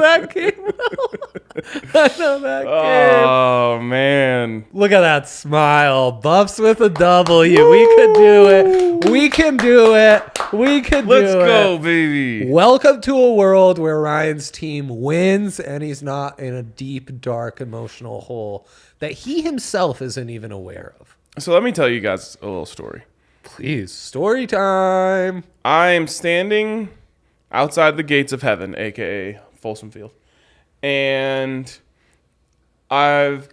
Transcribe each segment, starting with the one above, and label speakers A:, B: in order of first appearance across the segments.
A: that game. I know that game.
B: Oh, man.
A: Look at that smile. Buffs with a W. Woo! We could do it. We can do it. We can do it.
B: Let's go, baby.
A: Welcome to a world where Ryan's team wins and he's not in a deep, dark, emotional hole that he himself isn't even aware of.
B: So let me tell you guys a little story.
A: Please, story time.
B: I am standing outside the gates of heaven, a.k.a. Folsom Field. And I've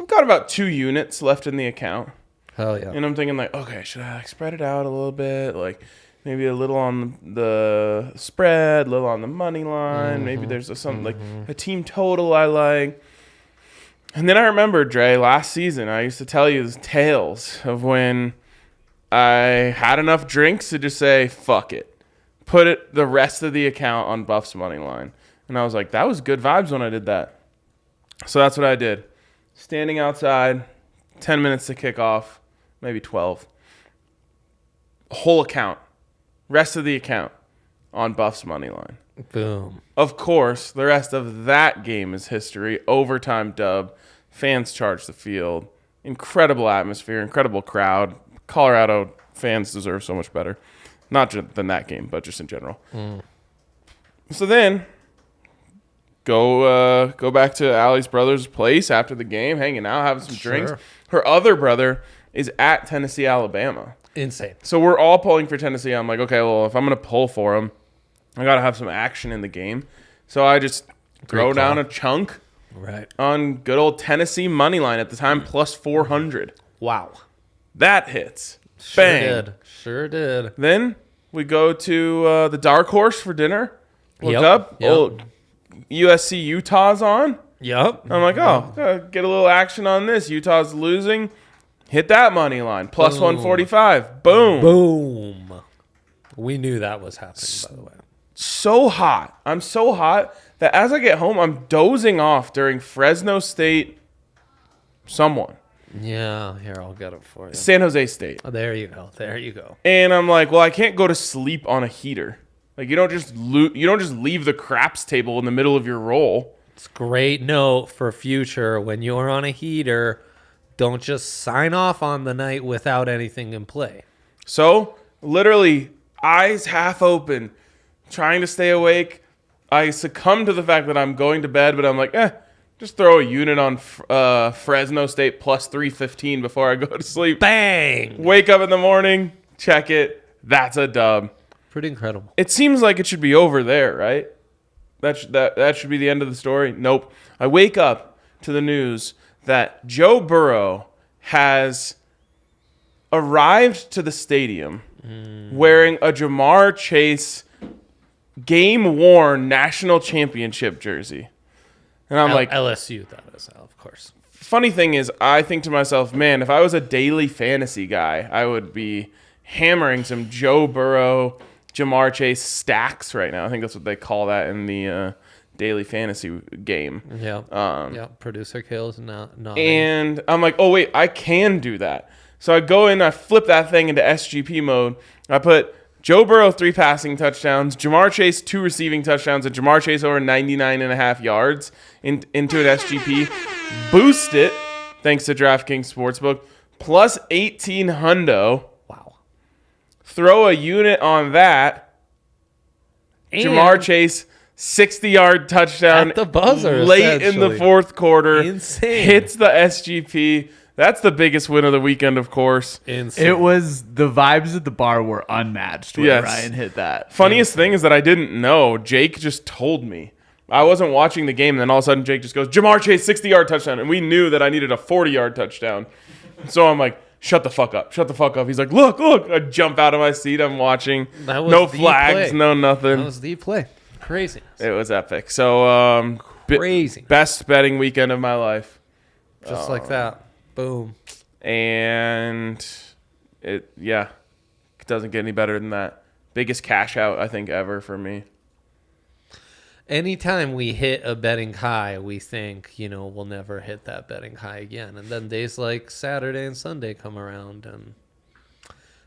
B: got about 2 units left in the account.
A: Hell yeah.
B: And I'm thinking like, okay, should I spread it out a little bit? Like maybe a little on the spread, a little on the money line.
A: Mm-hmm.
B: Maybe there's something like a team total I like. And then I remember, Dre, last season, I used to tell you the tales of when I had enough drinks to just say, fuck it. Put the rest of the account on Buff's money line. And I was like, that was good vibes when I did that. So that's what I did. Standing outside, 10 minutes to kick off, maybe 12. Whole account. Rest of the account on Buff's money line.
A: Boom.
B: Of course, the rest of that game is history. Overtime dub. Fans charge the field. Incredible atmosphere. Incredible crowd. Colorado fans deserve so much better. Not just than that game, but just in general. So then, go back to Allie's brother's place after the game, hanging out, having some drinks. Her other brother is at Tennessee, Alabama.
A: Insane.
B: So we're all pulling for Tennessee. I'm like, okay, well, if I'm going to pull for them, I got to have some action in the game. So I just throw down a chunk on good old Tennessee money line at the time, plus 400.
A: Wow.
B: That hits.
A: Sure
B: Bang.
A: did. Sure did.
B: Then we go to the Dark Horse for dinner. Look up. Old USC Utah's on.
A: Yep.
B: I'm like, oh, get a little action on this. Utah's losing. Hit that money line. Plus 145. Boom.
A: Boom. We knew that was happening, by the way.
B: So hot. I'm so hot that as I get home, I'm dozing off during Fresno State someone.
A: Yeah, here, I'll get it for you.
B: San Jose State.
A: Oh, there you go. There you go.
B: And I'm like, well, I can't go to sleep on a heater. Like you don't just leave the craps table in the middle of your roll.
A: It's a great note for future when you're on a heater. Don't just sign off on the night without anything in play.
B: So, literally, eyes half open, trying to stay awake. I succumb to the fact that I'm going to bed, but I'm like, just throw a unit on Fresno State plus 315 before I go to sleep.
A: Bang!
B: Wake up in the morning, check it. That's a dub.
A: Pretty incredible.
B: It seems like it should be over there, right? That should be the end of the story. Nope. I wake up to the news that Joe Burrow has arrived to the stadium wearing a Jamar Chase game-worn national championship jersey. And I'm like...
A: LSU, that is, of course.
B: Funny thing is, I think to myself, man, if I was a daily fantasy guy, I would be hammering some Joe Burrow, Jamar Chase stacks right now. I think that's what they call that in the daily fantasy game.
A: Yeah. Producer kills not.
B: And I'm like, oh, wait, I can do that. So I go in, I flip that thing into SGP mode. I put Joe Burrow 3 passing touchdowns, Jamar Chase 2 receiving touchdowns, and Jamar Chase over 99.5 yards into an SGP. Boost it, thanks to DraftKings Sportsbook, plus 18 hundo.
A: Wow.
B: Throw a unit on that. And Jamar Chase, 60-yard touchdown
A: at the buzzer,
B: late in the fourth quarter.
A: Insane.
B: Hits the SGP. That's the biggest win of the weekend, of course.
A: Insane.
C: It was, the vibes at the bar were unmatched when Ryan hit that.
B: Funniest thing is that I didn't know. Jake just told me. I wasn't watching the game, and then all of a sudden Jake just goes, Jamar Chase, 60-yard touchdown. And we knew that I needed a 40-yard touchdown. So I'm like, shut the fuck up. Shut the fuck up. He's like, look. I jump out of my seat. I'm watching. No flags, no nothing.
A: That was the play. Crazy.
B: It was epic. So,
A: crazy.
B: Best betting weekend of my life.
A: Just like that. Boom.
B: And it doesn't get any better than that. Biggest cash out, I think, ever for me.
A: Anytime we hit a betting high, we think, we'll never hit that betting high again. And then days like Saturday and Sunday come around and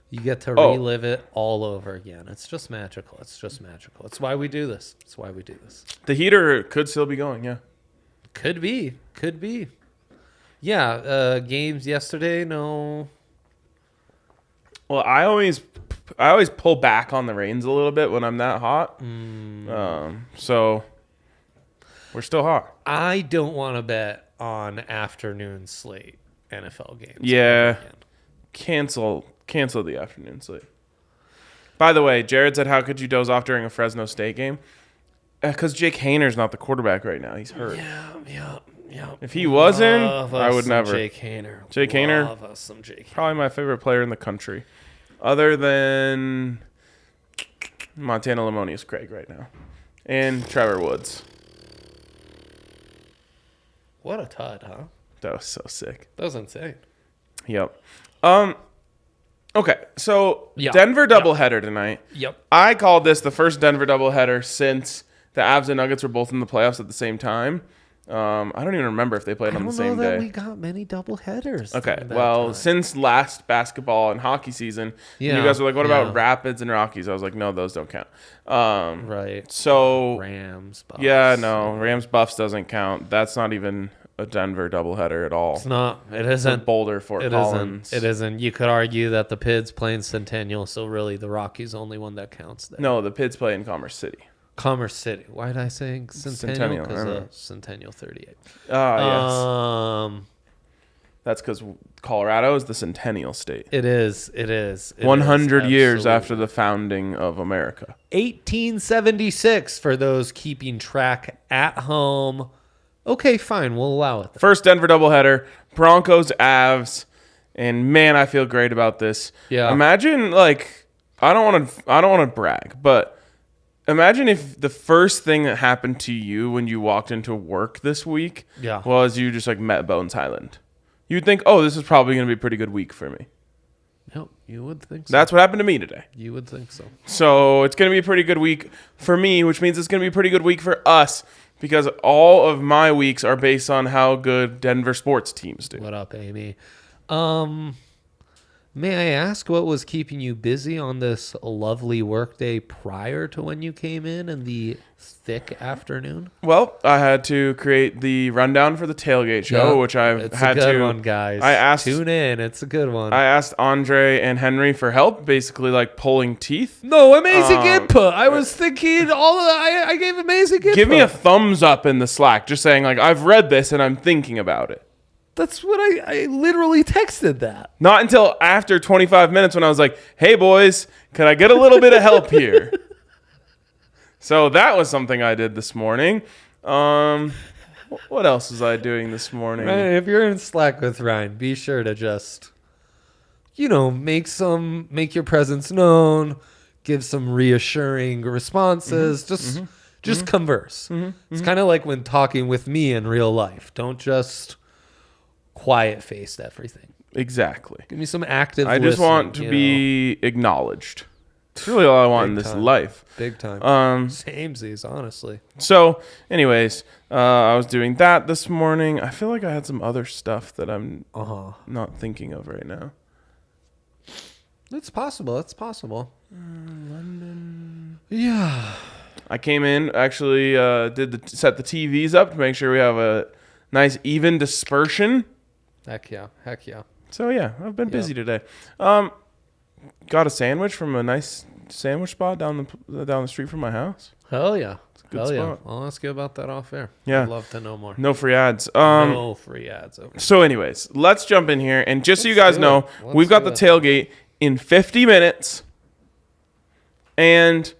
A: You get to relive it all over again. It's just magical. It's just magical. It's why we do this. It's why we do this.
B: The heater could still be going, yeah.
A: Could be. Could be. Yeah, games yesterday, no.
B: Well, I always pull back on the reins a little bit when I'm that hot. So we're still hot.
A: I don't want to bet on afternoon slate NFL games.
B: Yeah. Cancel the afternoon slate. By the way, Jared said, how could you doze off during a Fresno State game? Because Jake Hayner's not the quarterback right now. He's hurt.
A: Yeah.
B: If he wasn't, I would never.
A: Jake Hayner.
B: Jake Hayner,
A: Love us some Jake Hayner.
B: probably my favorite player in the country. Other than Montana Lemonious Craig right now. And Trevor Woods.
A: What a tud, huh?
B: That was so sick.
A: That was insane.
B: Yep. Okay, so
A: Yeah.
B: Denver doubleheader tonight.
A: Yep.
B: I called this the first Denver doubleheader since the Avs and Nuggets were both in the playoffs at the same time. I don't even remember if they played on the same
A: I don't know that
B: day.
A: we got many double headers.
B: Okay, well, since last basketball and hockey season, you guys were like, what about Rapids and Rockies? I was like, no, those don't count.
A: Right.
B: So,
A: Rams, Buffs.
B: yeah, no, Rams Buffs doesn't count. That's not even a Denver doubleheader at all.
A: It's not. It
B: It's
A: isn't.
B: Boulder, Fort
A: It
B: Collins.
A: isn't. It isn't. You could argue that the Pids playing Centennial, so really the Rockies only one that counts there.
B: No, the Pids play in Commerce City.
A: Commerce City. Why did I say Centennial?
B: Centennial, I know.
A: Because Centennial 38.
B: Yes. That's because Colorado is the Centennial State.
A: It is. It is.
B: 100 years after the founding of America.
A: 1876 for those keeping track at home. Okay, fine. We'll allow it.
B: First Denver doubleheader, Broncos, Avs, and man, I feel great about this.
A: Yeah.
B: Imagine, like, I don't want to brag, but imagine if the first thing that happened to you when you walked into work this week was you just like met Bones Highland. You'd think, oh, this is probably going to be a pretty good week for me.
A: Yep, you would think so.
B: That's what happened to me today.
A: You would think so.
B: So it's going to be a pretty good week for me, which means it's going to be a pretty good week for us because all of my weeks are based on how good Denver sports teams do.
A: What up, Amy? May I ask what was keeping you busy on this lovely workday prior to when you came in the thick afternoon?
B: Well, I had to create the rundown for the Tailgate show, which I've
A: it's
B: had
A: a good
B: to.
A: one, guys.
B: I asked,
A: tune in. It's a good one.
B: I asked Andre and Henry for help, basically like pulling teeth.
A: No, amazing input. I was thinking I gave amazing input.
B: Give me a thumbs up in the Slack, just saying like I've read this and I'm thinking about it.
A: That's what I literally texted that.
B: Not until after 25 minutes when I was like, hey, boys, can I get a little bit of help here? So that was something I did this morning. What else was I doing this morning?
A: Ryan, if you're in Slack with Ryan, be sure to just, make your presence known, give some reassuring responses, just converse. It's kind of like when talking with me in real life. Don't just quiet-faced everything.
B: Exactly.
A: Give me some active
B: I just
A: listening,
B: want to be acknowledged. It's really all I want in this life.
A: Big time. Samesies, honestly.
B: So, anyways, I was doing that this morning. I feel like I had some other stuff that I'm not thinking of right now.
A: It's possible. It's possible. London. Yeah.
B: I came in, actually set the TVs up to make sure we have a nice even dispersion.
A: Heck yeah.
B: So yeah, I've been busy today. Got a sandwich from a nice sandwich spot down the street from my house.
A: Hell yeah.
B: It's a good spot.
A: I'll ask you about that off air.
B: Yeah.
A: I'd love to know more.
B: No free ads.
A: No free ads. Okay.
B: So anyways, let's jump in here. And just so you guys know, we've got the tailgate in 50 minutes. And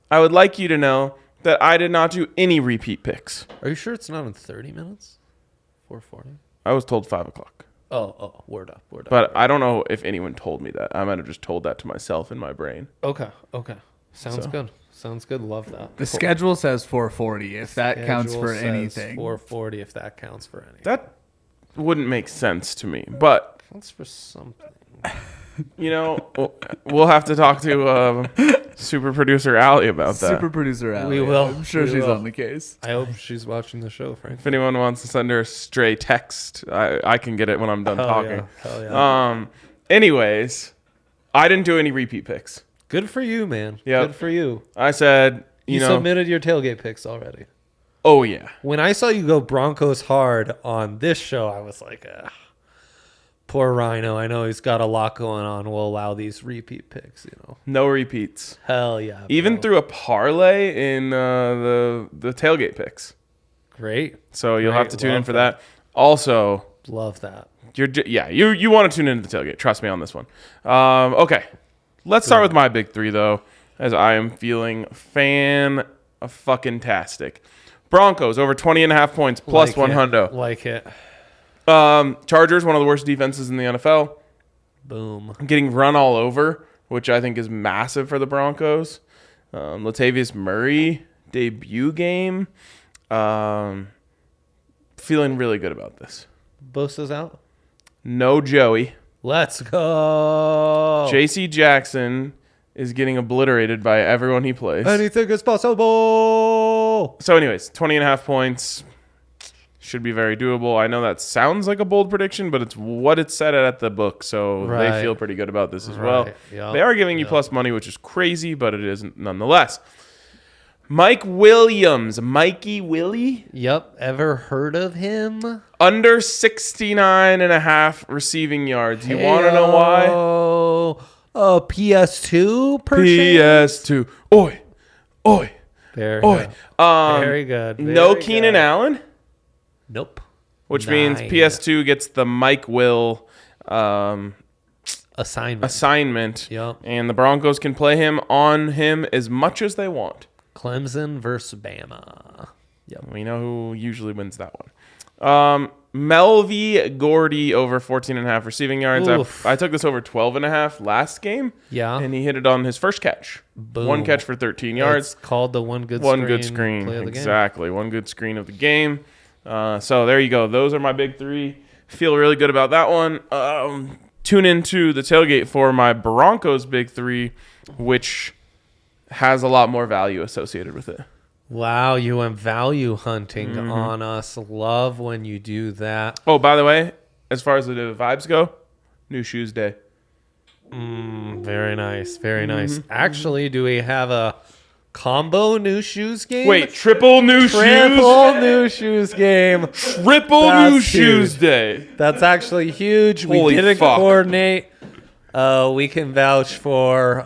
B: I would like you to know that I did not do any repeat picks.
A: Are you sure it's not in 30 minutes? 4:40?
B: I was told 5 o'clock.
A: Oh, word up.
B: But I don't know if anyone told me that. I might have just told that to myself in my brain.
A: Okay. Sounds good. Love that.
C: The schedule says 4:40 if that counts for anything.
A: 4:40 if that counts for anything.
B: That wouldn't make sense to me. But
A: counts for something.
B: We'll have to talk to super producer Allie about that.
C: Super producer Allie.
A: We will.
C: I'm sure she's on the case.
A: I hope she's watching the show, Frank.
B: If anyone wants to send her a stray text, I can get it when I'm done talking.
A: Hell yeah.
B: Anyways, I didn't do any repeat picks.
A: Good for you, man.
B: Yep.
A: Good for you.
B: I said,
A: You submitted your tailgate picks already.
B: Oh, yeah.
A: When I saw you go Broncos hard on this show, I was like, poor Rhino. I know he's got a lot going on. We'll allow these repeat picks,
B: No repeats.
A: Hell yeah.
B: Even
A: bro.
B: through a parlay in the tailgate picks.
A: Great.
B: So you'll have to tune in
A: Love
B: for that. Also,
A: Love that.
B: you want to tune into the tailgate. Trust me on this one. Okay. Let's start with my big three, though, as I am feeling fan-fucking-tastic. Broncos over 20.5 points plus
A: Like
B: 100.
A: Like it.
B: Chargers, one of the worst defenses in the NFL.
A: Boom.
B: Getting run all over, which I think is massive for the Broncos. Latavius Murray, debut game. Feeling really good about this.
A: Bosa's out.
B: No Joey.
A: Let's go.
B: J.C. Jackson is getting obliterated by everyone he plays.
A: Anything is possible.
B: So anyways, 20.5 points should be very doable. I know that sounds like a bold prediction, but it's what it's set at the book, so
A: Right.
B: they feel pretty good about this as well.
A: Yep.
B: They are giving you plus money, which is crazy, but it isn't nonetheless. Mike Williams. Mikey Willie?
A: Yep. Ever heard of him?
B: Under 69.5 receiving yards. You want to know why?
A: PS2 purchase?
B: PS2. Oi. Oi.
A: Very
B: Oi.
A: good. Very good.
B: No
A: Very
B: Keenan
A: good.
B: Allen,
A: Nope.
B: which means
A: Nine.
B: PS2 gets the Mike Will
A: Assignment. Yep.
B: and the Broncos can play him as much as they want.
A: Clemson versus Bama. Yep.
B: We know who usually wins that one. Melvie Gordy over 14.5 receiving yards.
A: Oof.
B: I took this over 12.5 last game.
A: Yeah.
B: And he hit it on his first catch.
A: Boom.
B: One catch for 13 yards.
A: It's called the one good
B: Screen.
A: play of the game.
B: Exactly. One good screen of the game. So there you go. Those are my big three. Feel really good about that one. Tune into the tailgate for my Broncos big three, which has a lot more value associated with it.
A: Wow, you went value hunting on us. Love when you do that.
B: Oh, by the way, as far as the vibes go, new shoes day.
A: Very nice. Very nice. Actually, do we have a combo new shoes game?
B: Wait, triple new
A: Triple
B: shoes?
A: new shoes game.
B: Triple
A: That's
B: new shoes
A: huge.
B: day.
A: That's actually huge.
B: Holy
A: We didn't
B: fuck.
A: coordinate. We can vouch for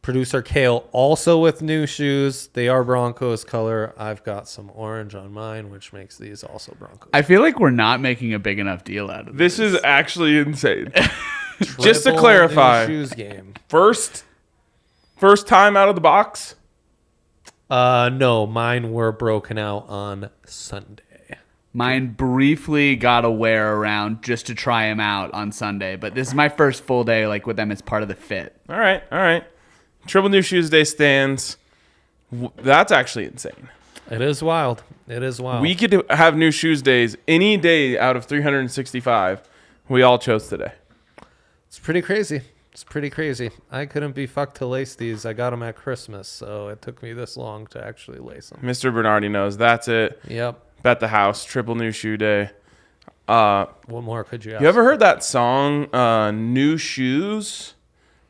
A: producer Kale also with new shoes. They are Broncos color. I've got some orange on mine, which makes these also Broncos.
C: I feel like we're not making a big enough deal out of this.
B: This is actually insane. Just to
A: Triple
B: clarify,
A: new shoes game.
B: first time out of the box.
A: No, mine were broken out on Sunday.
C: Mine briefly got a wear around just to try them out on Sunday, but this is my first full day like with them as part of the fit.
B: All right. Triple new shoes day stands. That's actually insane.
A: It is wild. It is wild.
B: We could have new shoes days any day out of 365. We all chose today.
A: It's pretty crazy. It's pretty crazy. I couldn't be fucked to lace these. I got them at Christmas, so it took me this long to actually lace them.
B: Mr. Bernardi knows. That's it.
A: Yep.
B: Bet the house. Triple new shoe day.
A: What more could you ask?
B: You ever heard that song, New Shoes?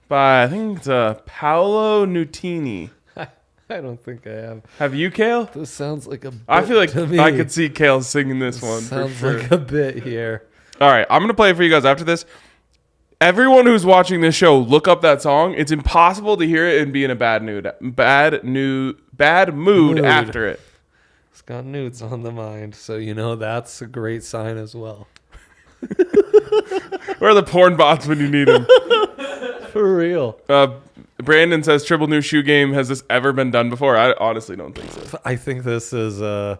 B: By, I think it's Paolo Nutini.
A: I don't think I have.
B: Have you, Kale?
A: This sounds like a bit
B: I feel like
A: to me.
B: I could see Kale singing this one for
A: Sounds
B: sure.
A: like a bit here.
B: All right, I'm going to play it for you guys after this. Everyone who's watching this show, look up that song. It's impossible to hear it and be in a bad mood after it.
A: It's got nudes on the mind, so you know that's a great sign as well.
B: Where are the porn bots when you need them?
A: For real.
B: Brandon says, triple new shoe game. Has this ever been done before? I honestly don't think so.
A: I think this is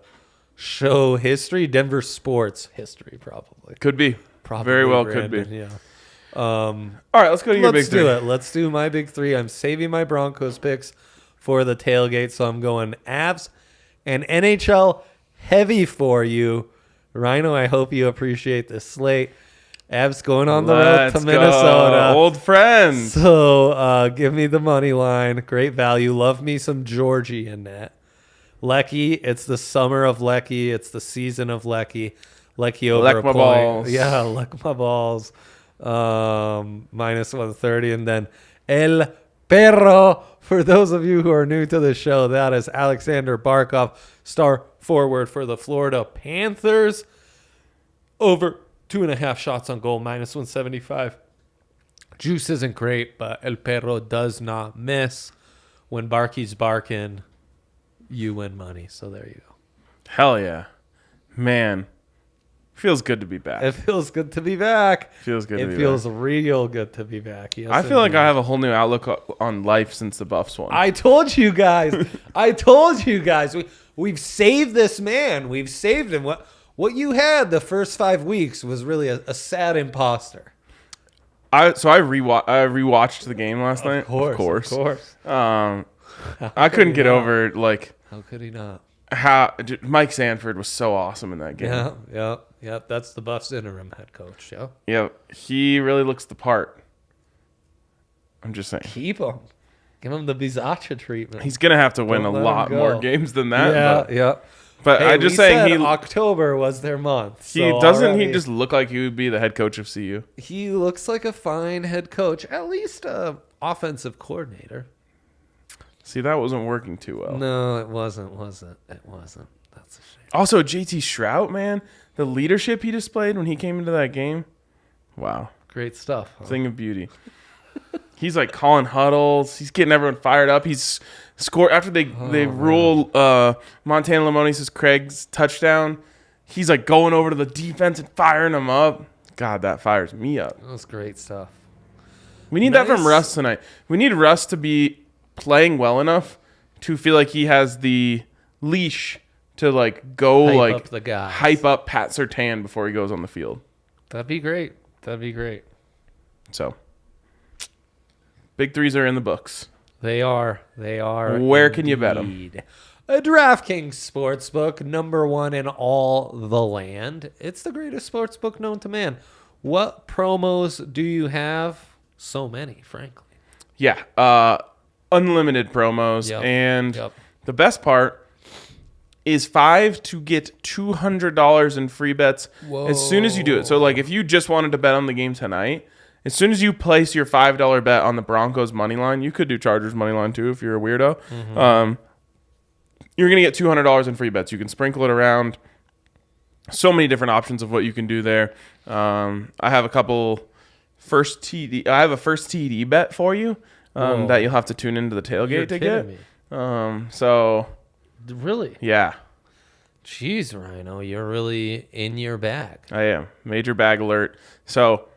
A: show history, Denver sports history, probably.
B: Could be.
A: Probably
B: Very well
A: Brandon,
B: could be.
A: Yeah.
B: All right, let's go to your big
A: Let's
B: three.
A: do it. Let's do my big three. I'm saving my Broncos picks for the tailgate, so I'm going Avs and NHL heavy for you. Rhino, I hope you appreciate this slate. Avs going on the road to
B: Let's go.
A: Minnesota.
B: Old friends.
A: So give me the money line. Great value. Love me some Georgie in that. Lecky, it's the summer of Lecky. It's the season of Lecky. Lecky over
B: Leck
A: a
B: my
A: point.
B: balls.
A: Yeah, leck my balls. minus 130. And then El Perro, for those of you who are new to the show, that is Alexander Barkov, star forward for the Florida Panthers. Over 2.5 shots on goal, minus 175. Juice isn't great, but El Perro does not miss. When Barky's barking, you win money. So there you go.
B: Hell yeah. Man. Feels good to be back.
A: It feels good to be back.
B: Feels good to be
A: It feels
B: back.
A: real good to be back. Yes,
B: I feel like
A: indeed.
B: I have a whole new outlook on life since the Buffs won.
A: I told you guys. We've saved this man. We've saved him. What you had the first 5 weeks was really a sad imposter.
B: I rewatched the game last night. Of course. I couldn't get over like
A: How could he not?
B: how Mike Sanford was so awesome in that game.
A: Yeah. That's the Buffs interim head coach. Yeah.
B: Yeah, he really looks the part. I'm just saying.
A: Keep him. Give him the Bizacha treatment.
B: He's going to have to win
A: Don't
B: a
A: let
B: lot
A: him
B: more
A: go.
B: games than that.
A: Yeah.
B: But
A: Hey,
B: I just
A: we
B: saying
A: said
B: he
A: October was their month.
B: he
A: so
B: doesn't
A: already,
B: he just look like he would be the head coach of CU?
A: He looks like a fine head coach, at least a offensive coordinator.
B: See, that wasn't working too well.
A: No, it wasn't. It wasn't. That's a shame.
B: Also, JT Shrout, man, the leadership he displayed when he came into that game. Wow.
A: Great stuff. Huh?
B: Thing of beauty. He's like calling huddles. He's getting everyone fired up. He's scored after they rule Montana Lemonis' Craig's touchdown. He's like going over to the defense and firing them up. God, that fires me up.
A: That was great stuff.
B: We need that from Russ tonight. We need Russ to be playing well enough to feel like he has the leash to like go
A: Hype up the guys.
B: hype up Pat Surtain before he goes on the field.
A: That'd be great.
B: So, big threes are in the books.
A: They are.
B: Where can you bet 'em?
A: indeed. A DraftKings sportsbook, number one in all the land. It's the greatest sportsbook known to man. What promos do you have? So many, frankly.
B: Yeah, unlimited promos, and the best part is 5 to get $200 in free bets as soon as you do it. So, like, if you just wanted to bet on the game tonight, as soon as you place your $5 bet on the Broncos money line, you could do Chargers money line too if you're a weirdo. You're gonna get $200 in free bets. You can sprinkle it around. So many different options of what you can do there. I have a couple first TD. I have a first TD bet for you that you'll have to tune into the tailgate
A: You're
B: to
A: kidding
B: get.
A: me.
B: So
A: Really?
B: yeah,
A: Jeez, Rhino, you're really in your bag.
B: I am. Major bag alert. So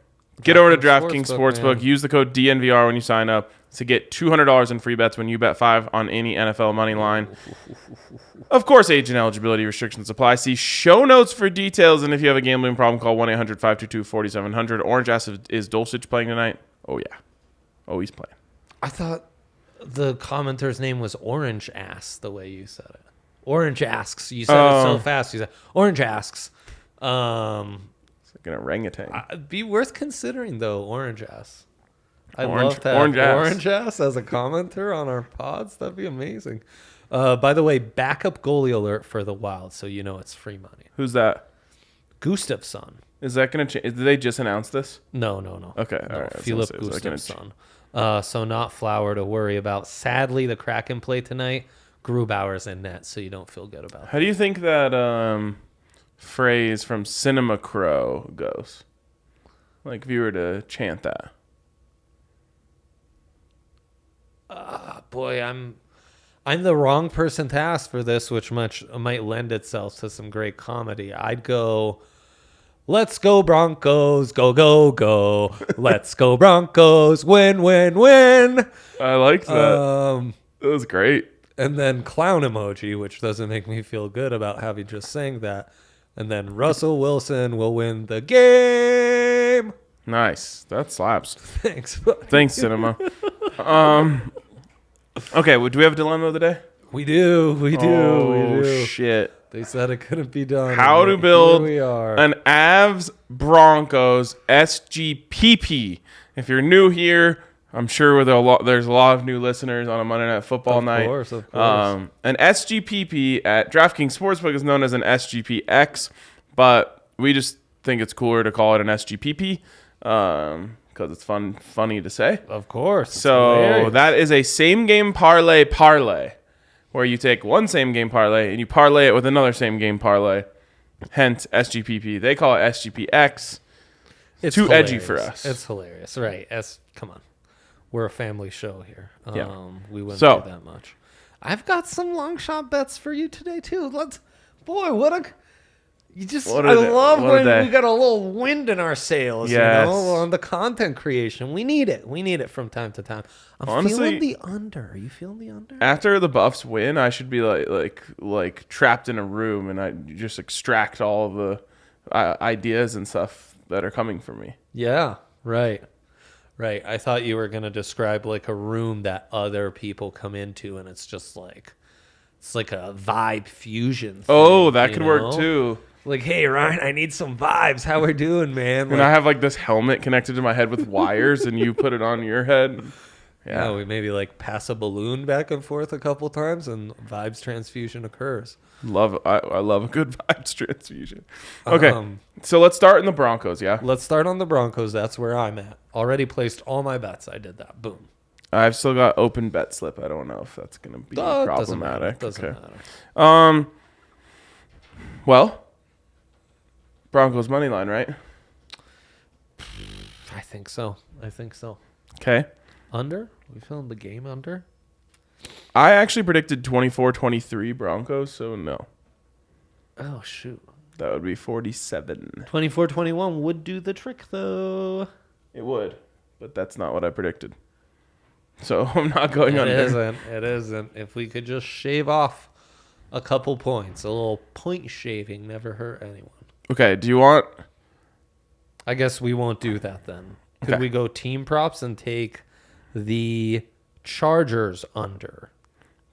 B: get over to DraftKings Sportsbook.
A: man.
B: Use the code DNVR when you sign up to get $200 in free bets when you bet 5 on any NFL money line. Of course, age and eligibility restrictions apply. See show notes for details. And if you have a gambling problem, call 1-800-522-4700. Orange Ass, is Dulcich playing tonight? Oh, yeah. Oh, he's playing.
A: I thought the commenter's name was Orange Ass, the way you said it. Orange Asks. You said it so fast. You said Orange Asks.
B: It's like an orangutan.
A: It'd be worth considering, though, Orange Ass. I'd
B: Orange-
A: love to have
B: Orange Ass.
A: Orange Ass as a commenter on our pods. That'd be amazing. By the way, backup goalie alert for the Wild, so you know it's free money.
B: Who's that?
A: Gustafsson.
B: Is that going to change? Did they just announce this?
A: No.
B: Okay,
A: No,
B: all right. I was
A: Philip
B: gonna say, is that gonna
A: Gustafsson. So not Flower to worry about. Sadly, the Kraken play tonight. Grubauer's in net, so you don't feel good about
B: How do you think that phrase from Cinema Crow goes? Like if you were to chant that.
A: Boy, I'm the wrong person to ask for this, which might lend itself to some great comedy. I'd go, let's go Broncos, go, go, go. Let's go Broncos, win, win, win.
B: I liked that. That was great.
A: And then clown emoji, which doesn't make me feel good about having just sang that. And then Russell Wilson will win the game.
B: Nice. That slaps.
A: Thanks.
B: Thanks, Cinema. Okay, do we have a dilemma of the day?
A: We do.
B: Oh, shit.
A: They said it couldn't be done.
B: How to
A: Here
B: build
A: we are.
B: an Avs Broncos SGPP. If you're new here, I'm sure there's a lot of new listeners on a Monday Night Football night.
A: Of course.
B: An SGPP at DraftKings Sportsbook is known as an SGPX, but we just think it's cooler to call it an SGPP. because it's funny to say.
A: Of course.
B: So
A: hilarious.
B: that is a same game parlay parlay, where you take one same game parlay and you parlay it with another same game parlay. Hence SGPP. They call it SGPX.
A: It's
B: too
A: hilarious.
B: edgy for us.
A: It's hilarious, right? Come on, we're a family show here.
B: Yeah.
A: We wouldn't
B: So-
A: do that much. I've got some long shot bets for you today too. What I love when we got a little wind in our sails.
B: Yes.
A: You know, on the content creation, we need it from time to time. I'm
B: Honestly,
A: feeling the under. Are you feeling the under?
B: After the Buffs win, I should be like trapped in a room and I just extract all of the ideas and stuff that are coming from me.
A: Yeah, right. I thought you were going to describe like a room that other people come into and it's just like, it's like a vibe fusion thing,
B: Oh, that
A: you
B: could
A: know?
B: work too.
A: Like, hey, Ryan, I need some vibes. How we doing, man?
B: And I have like this helmet connected to my head with wires and you put it on your head.
A: Yeah, we maybe like pass a balloon back and forth a couple times and vibes transfusion occurs.
B: I love a good vibes transfusion. Okay, so let's start in the Broncos, yeah?
A: Let's start on the Broncos. That's where I'm at. Already placed all my bets. I did that. Boom.
B: I've still got open bet slip. I don't know if that's going to be problematic.
A: Doesn't matter.
B: Well, Broncos money line, right?
A: I think so.
B: Okay.
A: Under? We filmed the game under?
B: I actually predicted 24-23 Broncos, so no.
A: Oh, shoot.
B: That would be 47.
A: 24-21 would do the trick, though.
B: It would, but that's not what I predicted. So I'm not going under.
A: It isn't. If we could just shave off a couple points, a little point shaving never hurt anyone.
B: Okay, do you want...
A: I guess we won't do that then. Could
B: Okay.
A: we go team props and take the Chargers under?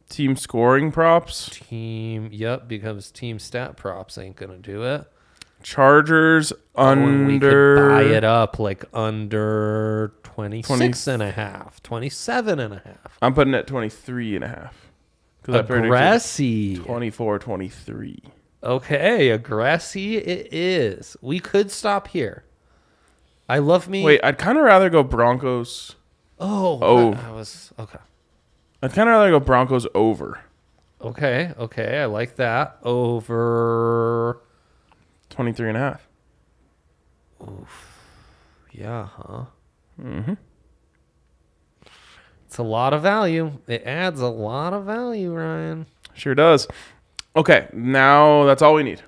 B: Team scoring props?
A: Because team stat props ain't going to do it.
B: Chargers
A: And we
B: under...
A: could buy it up like under 26 and a half, 27 and a half.
B: I'm putting it at 23 and a half.
A: Aggressive.
B: 24-23.
A: Okay, aggressive it is. We could stop here. I love me.
B: Wait, I'd kind of rather go Broncos.
A: Oh. I was okay.
B: I'd kind of rather go Broncos over.
A: Okay, I like that. Over
B: 23 and a half.
A: yeah, huh? Mm-hmm. It's a lot of value. It adds a lot of value, Ryan.
B: Sure does. Okay, now that's all we need.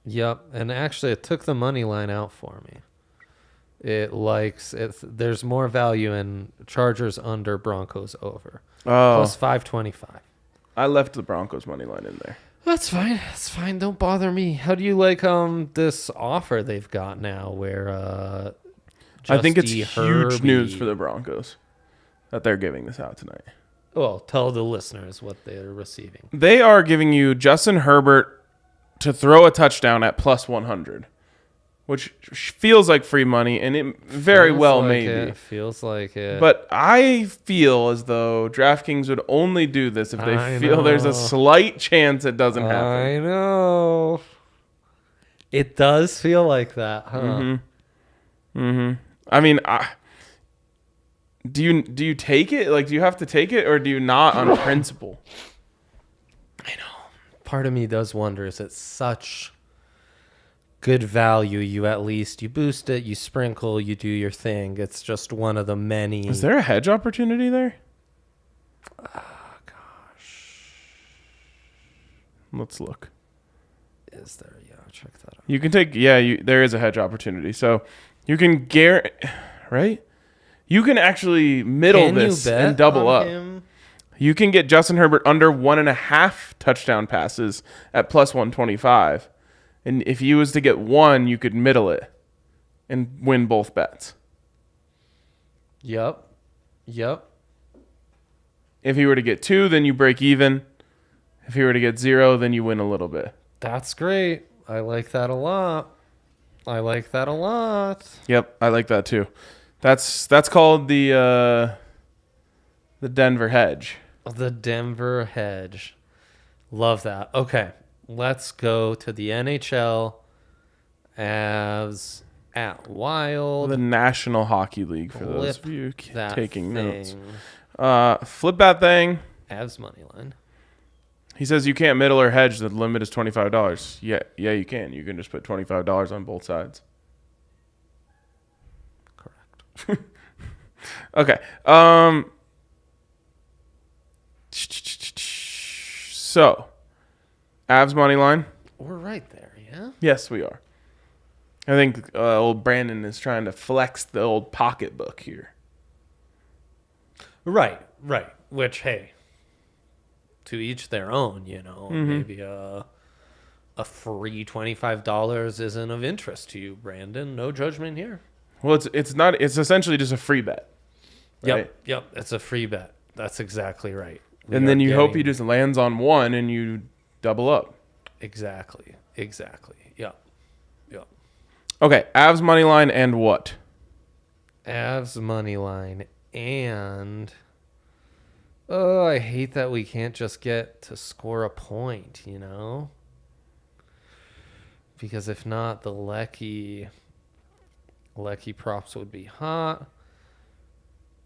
A: Yep, and actually it took the money line out for me. There's more value in Chargers under, Broncos over.
B: Oh,
A: Plus 525.
B: I left the Broncos money line in there.
A: That's fine. Don't bother me. How do you like this offer they've got now where
B: I think it's
A: Justy
B: huge news
A: Herbie-
B: for the Broncos that they're giving this out tonight.
A: Well, tell the listeners what they're receiving.
B: They are giving you Justin Herbert to throw a touchdown at plus 100, which feels like free money, and it very well may be.
A: Feels like it.
B: But I feel as though DraftKings would only do this if they
A: I
B: feel there's a
A: know.
B: slight chance it doesn't happen.
A: I know. It does feel like that, huh?
B: I mean, do you take it? Like, do you have to take it, or do you not on principle?
A: Part of me does wonder, is it such good value? You boost it, you sprinkle, you do your thing. It's just one of the many.
B: Is there a hedge opportunity there? Let's look.
A: Is there? Yeah, check that out.
B: You can take, there is a hedge opportunity. So you can right? You can actually middle this and double up.
A: Him?
B: You can get Justin Herbert under 1.5 touchdown passes at plus 125. And if he was to get one, you could middle it and win both bets.
A: Yep.
B: If he were to get 2, then you break even. If he were to get 0, then you win a little bit.
A: That's great. I like that a lot.
B: Yep, I like that too. That's called the Denver hedge.
A: The Denver hedge. Love that. Okay, let's go to the NHL. Avs at Wild.
B: The National Hockey League, for those
A: Flip
B: of you
A: that
B: taking notes.
A: thing.
B: Flip that thing.
A: Avs money line.
B: He says you can't middle or hedge. The limit is $25. Yeah, you can. You can just put $25 on both sides.
A: Correct.
B: Okay. So, Avs money line.
A: We're right there, yeah?
B: Yes, we are. I think old Brandon is trying to flex the old pocketbook here.
A: Right. Which, hey, to each their own, Maybe a free $25 isn't of interest to you, Brandon. No judgment here.
B: Well, it's not. It's essentially just a free bet. Right?
A: Yep. It's a free bet. That's exactly right.
B: And then you hope he just lands on one and you double up.
A: Exactly. Yep.
B: Okay, Avs money line and what?
A: Avs money line and I hate that we can't just get to score a point, because if not, the Lecky props would be hot.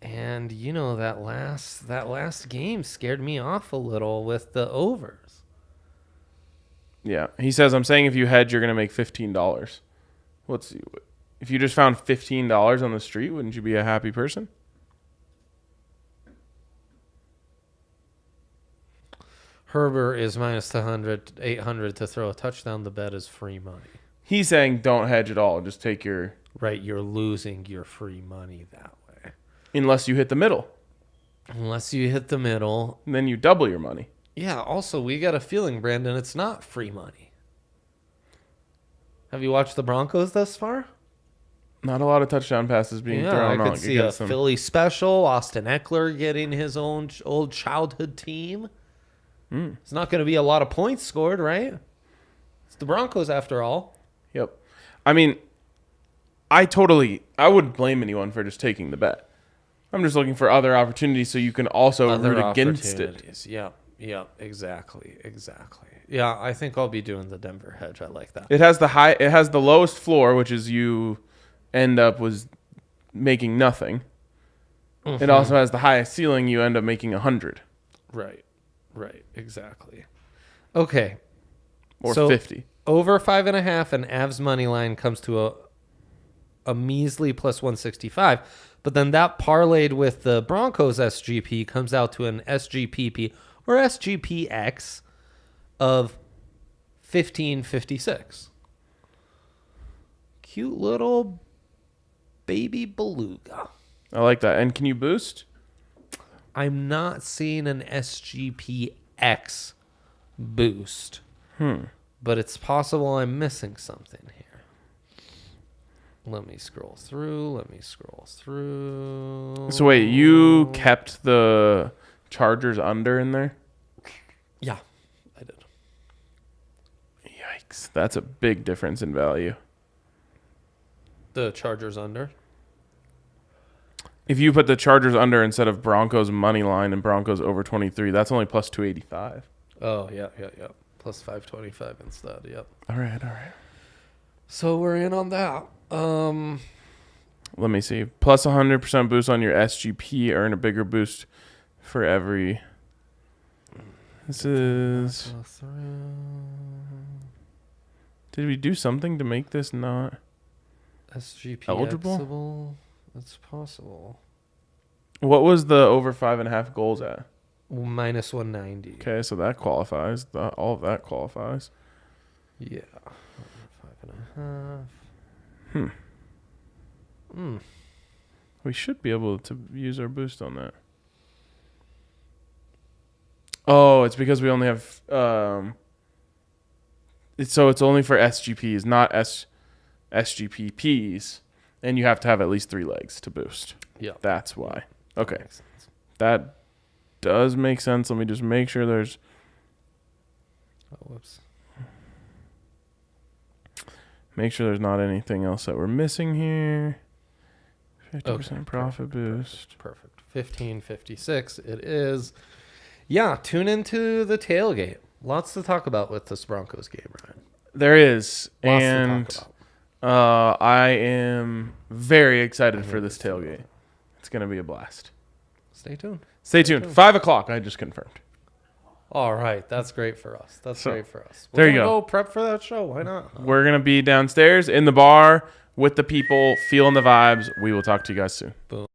A: And that last game scared me off a little with the overs.
B: Yeah, he says I'm saying if you hedge, you're gonna make $15. Let's see. If you just found $15 on the street, wouldn't you be a happy person?
A: Herbert is minus 800 to throw a touchdown. The bet is free money.
B: He's saying don't hedge at all. Just take your...
A: Right, you're losing your free money that way.
B: Unless you hit the middle.
A: Unless you hit the middle.
B: And then you double your money.
A: Yeah, also, we got a feeling, Brandon, it's not free money. Have you watched the Broncos thus far?
B: Not a lot of touchdown passes being thrown.
A: I could see a Philly special. Austin Eckler getting his own old childhood team. It's not going to be a lot of points scored, right? It's the Broncos after all.
B: Yep. I mean, I wouldn't blame anyone for just taking the bet. I'm just looking for other opportunities so you can also root against it.
A: Yep, exactly. Yeah, I think I'll be doing the Denver hedge. I like that.
B: It has the lowest floor, which is you end up was making nothing. Mm-hmm. It also has the highest ceiling, you end up making 100.
A: Right, exactly. Okay.
B: Or 50.
A: Over 5.5 and Avs money line comes to a measly plus 165. But then that parlayed with the Broncos SGP comes out to an SGPP or SGPX of 1556. Cute little baby beluga.
B: I like that. And can you boost?
A: I'm not seeing an SGPX boost. But it's possible I'm missing something here. Let me scroll through.
B: So wait, you kept the Chargers under in there?
A: Yeah, I did.
B: Yikes. That's a big difference in value.
A: The Chargers under?
B: If you put the Chargers under instead of Broncos money line and Broncos over 23, that's only plus 285.
A: Oh, yeah. Plus 525 instead, yep.
B: All right.
A: So we're in on that.
B: Let me see. Plus 100% boost on your SGP. Earn a bigger boost for every... This is... Did we do something to make this not
A: SGP
B: eligible?
A: That's possible.
B: What was the over 5.5 goals at?
A: Minus 190.
B: Okay, so that qualifies. All of that qualifies.
A: Yeah. 5.5.
B: We should be able to use our boost on that. Oh, it's because we only have... It's only for SGPs, not SGPPs. And you have to have at least 3 legs to boost.
A: Yeah.
B: That's why. Okay. That does make sense. Let me just make sure there's...
A: Oh, whoops.
B: Make sure there's not anything else that we're missing here. 50% profit boost.
A: Perfect. 1556 it is. Yeah, tune into the tailgate. Lots to talk about with this Broncos game, Ryan.
B: There is.
A: Lots
B: and
A: to talk
B: I am very excited for this tailgate. It's going to be a blast.
A: Stay tuned.
B: Stay tuned. 5 o'clock, I just confirmed.
A: All right. That's great for us. We're
B: there you
A: gonna
B: go.
A: Prep for that show. Why not?
B: We're going to be downstairs in the bar with the people, feeling the vibes. We will talk to you guys soon.
A: Boom.